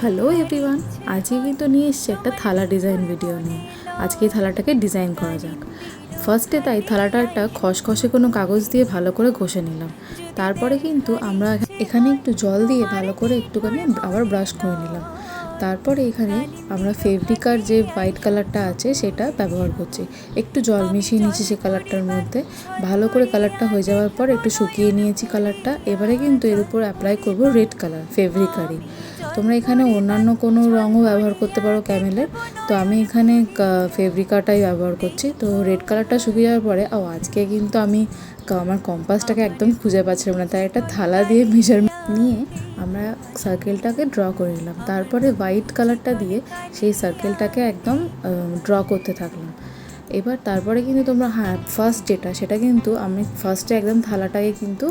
Hello everyone, আজকে কিন্তু নিয়ে এসছি একটা থালা ডিজাইন ভিডিও নিয়ে। আজকে এই থালাটাকে ডিজাইন করা যাক। ফার্স্টে তাই থালাটা একটা খসখসে কোনো কাগজ দিয়ে ভালো করে ঘষে নিলাম। তারপরে কিন্তু আমরা এখানে একটু জল দিয়ে ভালো করে একটুখানি আবার ব্রাশ করে নিলাম। তারপরে এখানে আমরা ফেব্রিকার যে হোয়াইট কালারটা আছে সেটা ব্যবহার করছি। একটু জল মিশিয়ে নিয়েছি সে কালারটার মধ্যে। ভালো করে কালারটা হয়ে যাওয়ার পর একটু শুকিয়ে নিয়েছি কালারটা। এবারে কিন্তু এর উপর অ্যাপ্লাই করব রেড কালার ফেব্রিকারই। তোমরা এখানে অন্যান্য কোনো রঙও ব্যবহার করতে পারো ক্যামেলের, তো আমি এখানে ফেব্রিকাটাই ব্যবহার করছি। তো রেড কালারটা শুকিয়ে যাওয়ার পরে আজকে কিন্তু আমি আমার কম্পাসটাকে একদম খুঁজে পাচ্ছিলাম না, তাই একটা থালা দিয়ে মেজারমেন্ট নিয়ে আমরা সার্কেলটাকে ড্র করে নিলাম। তারপরে হোয়াইট কালারটা দিয়ে সেই সার্কেলটাকে একদম ড্র করতে থাকলাম। এবার তারপরে কিন্তু তোমরা ফার্স্ট সেটা কিন্তু আমি ফার্স্টে একদম থালাটাকে কিন্তু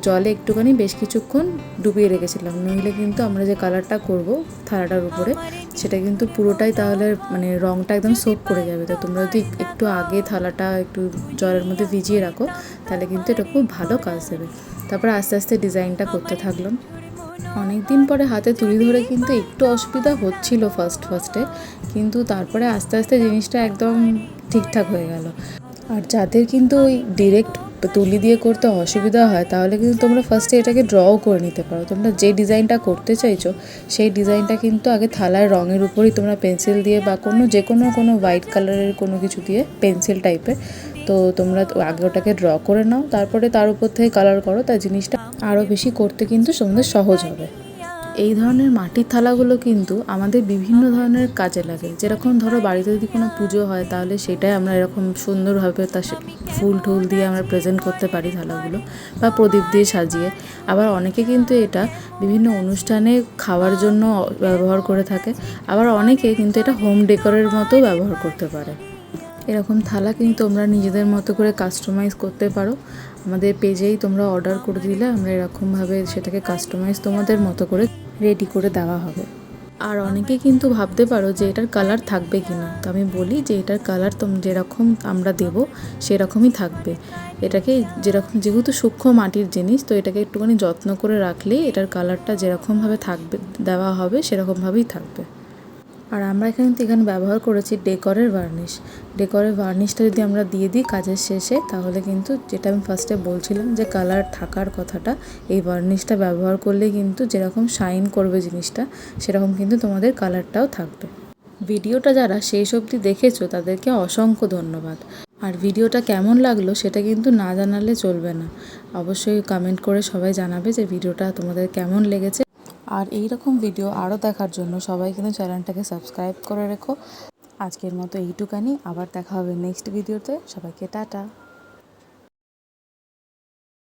জলে একটুখানি বেশ কিছুক্ষণ ডুবিয়ে রেখেছিলাম, নইলে কিন্তু আমরা যে কালারটা করব থালাটার উপরে সেটা কিন্তু পুরোটাই তাহলে মানে রঙটা একদম সোক করে যাবে। তো তোমরা যদি একটু আগে থালাটা একটু জলের মধ্যে ভিজিয়ে রাখো তাহলে কিন্তু এটা খুব ভালো কাজ দেবে। তারপরে আস্তে আস্তে ডিজাইনটা করতে থাকলাম। অনেক দিন পরে হাতে তুলি ধরে কিন্তু একটু অসুবিধা হচ্ছিল ফার্স্টে, কিন্তু তারপরে আস্তে আস্তে জিনিসটা একদম ঠিকঠাক হয়ে গেল। আর যাদের কিন্তু ওই ডিরেক্ট তুলি দিয়ে করতে অসুবিধা হয় তাহলে কিন্তু তোমরা ফার্স্টে এটাকে ড্রও করে নিতে পারো। তোমরা যে ডিজাইনটা করতে চাইছো সেই ডিজাইনটা কিন্তু আগে থালার রঙের উপরই তোমরা পেন্সিল দিয়ে বা যে কোনো হোয়াইট কালারের কোনো কিছু দিয়ে পেন্সিল টাইপের, তো তোমরা আগে ওটাকে ড্র করে নাও, তারপরে তার উপর থেকে কালার করো। তাই জিনিসটা আরও বেশি করতে কিন্তু তোমাদের সহজ হবে। এই ধরনের মাটির থালাগুলো কিন্তু আমাদের বিভিন্ন ধরনের কাজে লাগে। যেরকম ধরো বাড়িতে যদি কোনো পুজো হয় তাহলে সেটাই আমরা এরকম সুন্দরভাবে ফুল টুল দিয়ে আমরা প্রেজেন্ট করতে পারি থালাগুলো, বা প্রদীপ দিয়ে সাজিয়ে। আবার অনেকে কিন্তু এটা বিভিন্ন অনুষ্ঠানে খাওয়ার জন্য ব্যবহার করে থাকে। আবার অনেকে কিন্তু এটা হোম ডেকোরের মতো ব্যবহার করতে পারে। এরকম থালা কিন্তু তোমরা নিজেদের মতো করে কাস্টমাইজ করতে পারো। আমাদের পেজেই তোমরা অর্ডার করে দিলে আমরা এরকমভাবে সেটাকে কাস্টমাইজ তোমাদের মতো করে রেডি করে দেওয়া হবে। আর অনেকে কিন্তু ভাবতে পারো যে এটার কালার থাকবে কি না, তো আমি বলি যে এটার কালার যেরকম আমরা দেবো সেরকমই থাকবে। এটাকে যেহেতু সূক্ষ্ম মাটির জিনিস, তো এটাকে একটুখানি যত্ন করে রাখলেই এটার কালারটা যেরকমভাবে থাকবে দেওয়া হবে সেরকমভাবেই থাকবে। আর আমরা এখানে ব্যবহার করেছি ডেকরের ভার্নিশটা যদি আমরা দিয়ে দিই কাজের শেষে, তাহলে কিন্তু যেটা আমি ফার্স্টে বলছিলাম যে কালার থাকার কথাটা, এই ভার্নিশটা ব্যবহার করলে কিন্তু যেরকম শাইন করবে জিনিসটা সেরকম কিন্তু তোমাদের কালারটাও থাকবে। ভিডিওটা যারা শেষ অবধি দেখেছো তাদেরকে অসংখ্য ধন্যবাদ। আর ভিডিওটা কেমন লাগলো সেটা কিন্তু না জানালে চলবে না, অবশ্যই কমেন্ট করে সবাই জানাবে যে ভিডিওটা তোমাদের কেমন লেগেছে। আর এই রকম ভিডিও আরও দেখার জন্য সবাই কিন্তু চ্যানেলটাকে সাবস্ক্রাইব করে রেখো। আজকের মতো এইটুকানি, আবার দেখা হবে নেক্সট ভিডিওতে। সবাইকে টাটা।